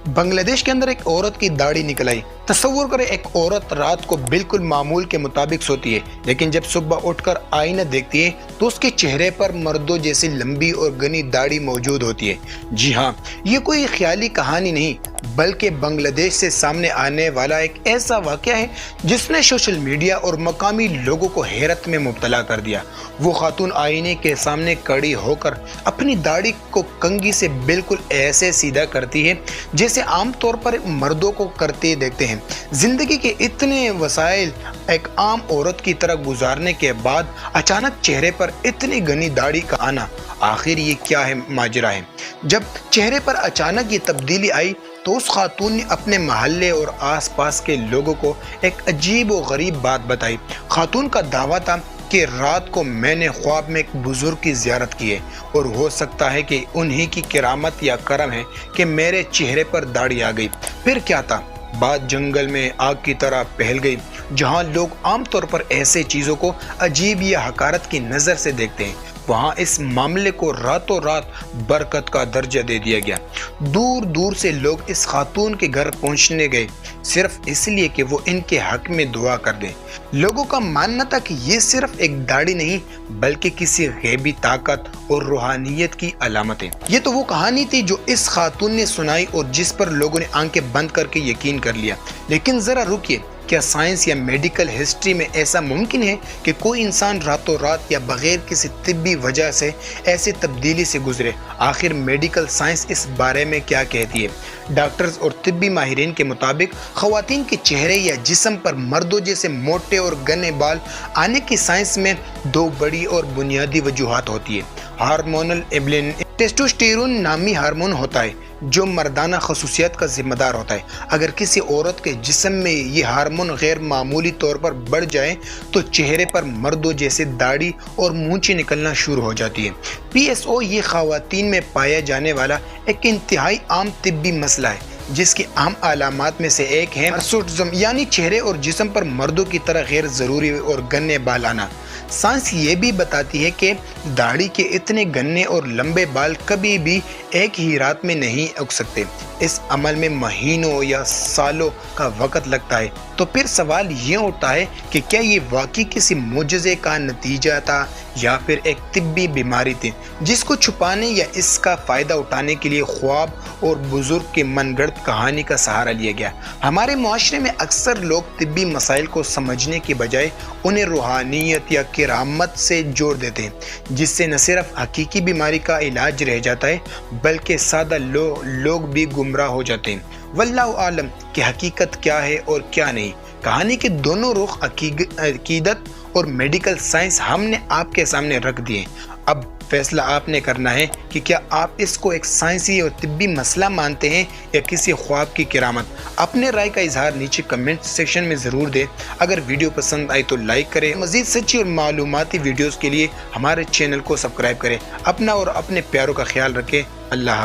بنگلہ دیش کے اندر ایک عورت کی داڑھی نکل آئی۔ تصور کریں ایک عورت رات کو بالکل معمول کے مطابق سوتی ہے، لیکن جب صبح اٹھ کر آئینہ دیکھتی ہے تو اس کے چہرے پر مردوں جیسی لمبی اور گھنی داڑھی موجود ہوتی ہے۔ جی ہاں، یہ کوئی خیالی کہانی نہیں بلکہ بنگلہ دیش سے سامنے آنے والا ایک ایسا واقعہ ہے جس نے سوشل میڈیا اور مقامی لوگوں کو حیرت میں مبتلا کر دیا۔ وہ خاتون آئینے کے سامنے کھڑی ہو کر اپنی داڑھی کو کنگھی سے بالکل ایسے سیدھا کرتی ہے جیسے عام طور پر مردوں کو کرتے دیکھتے ہیں۔ زندگی کے اتنے وسائل ایک عام عورت کی طرح گزارنے کے بعد اچانک چہرے پر اتنی گھنی داڑھی کا آنا، آخر یہ کیا ہے ماجرا ہے؟ جب چہرے پر اچانک یہ تبدیلی آئی تو اس خاتون نے اپنے محلے اور آس پاس کے لوگوں کو ایک عجیب و غریب بات بتائی۔ خاتون کا دعویٰ تھا کہ رات کو میں نے خواب میں ایک بزرگ کی زیارت کی ہے اور ہو سکتا ہے کہ انہی کی کرامت یا کرم ہے کہ میرے چہرے پر داڑھی آ گئی۔ پھر کیا تھا؟ بات جنگل میں آگ کی طرح پھیل گئی، جہاں لوگ عام طور پر ایسے چیزوں کو عجیب یا حقارت کی نظر سے دیکھتے ہیں، وہاں اس معاملے کو راتوں رات برکت کا درجہ دے دیا گیا۔ دور دور سے لوگ اس خاتون کے گھر پہنچنے گئے صرف اس لیے کہ وہ ان کے حق میں دعا کر دیں۔ لوگوں کا ماننا تھا کہ یہ صرف ایک داڑھی نہیں بلکہ کسی غیبی طاقت اور روحانیت کی علامت ہے۔ یہ تو وہ کہانی تھی جو اس خاتون نے سنائی اور جس پر لوگوں نے آنکھیں بند کر کے یقین کر لیا۔ لیکن ذرا رکیے، کیا سائنس یا میڈیکل ہسٹری میں ایسا ممکن ہے کہ کوئی انسان راتوں رات یا بغیر کسی طبی وجہ سے ایسی تبدیلی سے گزرے؟ آخر میڈیکل سائنس اس بارے میں کیا کہتی ہے؟ ڈاکٹرز اور طبی ماہرین کے مطابق خواتین کے چہرے یا جسم پر مردوں جیسے موٹے اور گھنے بال آنے کی سائنس میں دو بڑی اور بنیادی وجوہات ہوتی ہے۔ ہارمونل ایبلن ٹیسٹوسٹیرون نامی ہارمون ہوتا ہے جو مردانہ خصوصیات کا ذمہ دار ہوتا ہے۔ اگر کسی عورت کے جسم میں یہ ہارمون غیر معمولی طور پر بڑھ جائے تو چہرے پر مردوں جیسے داڑھی اور مونچھیں نکلنا شروع ہو جاتی ہے۔ PSO یہ خواتین میں پایا جانے والا ایک انتہائی عام طبی مسئلہ ہے جس کی عام علامات میں سے ایک ہے ہرسوٹزم، یعنی چہرے اور جسم پر مردوں کی طرح غیر ضروری اور گھنے بال آنا۔ سائنس یہ بھی بتاتی ہے کہ داڑھی کے اتنے گھنے اور لمبے بال کبھی بھی ایک ہی رات میں نہیں اگ سکتے، اس عمل میں مہینوں یا سالوں کا وقت لگتا ہے۔ تو پھر سوال یہ اٹھتا ہے کہ کیا یہ واقعی کسی معجزے کا نتیجہ تھا یا پھر ایک طبی بیماری تھی جس کو چھپانے یا اس کا فائدہ اٹھانے کے لیے خواب اور بزرگ کے من گھڑت کہانی کا سہارا لیا گیا؟ ہمارے معاشرے میں اکثر لوگ طبی مسائل کو سمجھنے کے بجائے انہیں روحانیت یا کرامت سے جوڑ دیتے ہیں، جس سے نہ صرف حقیقی بیماری کا علاج رہ جاتا ہے بلکہ سادہ لوگ بھی گمراہ ہو جاتے ہیں۔ واللہ عالم کہ حقیقت کیا ہے اور کیا نہیں۔ کہانی کے دونوں رخ عقیدت اور میڈیکل سائنس ہم نے آپ کے سامنے رکھ دیے۔ اب فیصلہ آپ نے کرنا ہے کہ کیا آپ اس کو ایک سائنسی اور طبی مسئلہ مانتے ہیں یا کسی خواب کی کرامت۔ اپنے رائے کا اظہار نیچے کمنٹ سیکشن میں ضرور دیں۔ اگر ویڈیو پسند آئی تو لائک کریں۔ مزید سچی اور معلوماتی ویڈیوز کے لیے ہمارے چینل کو سبسکرائب کریں۔ اپنا اور اپنے پیاروں کا خیال رکھیں۔ اللہ حافظ۔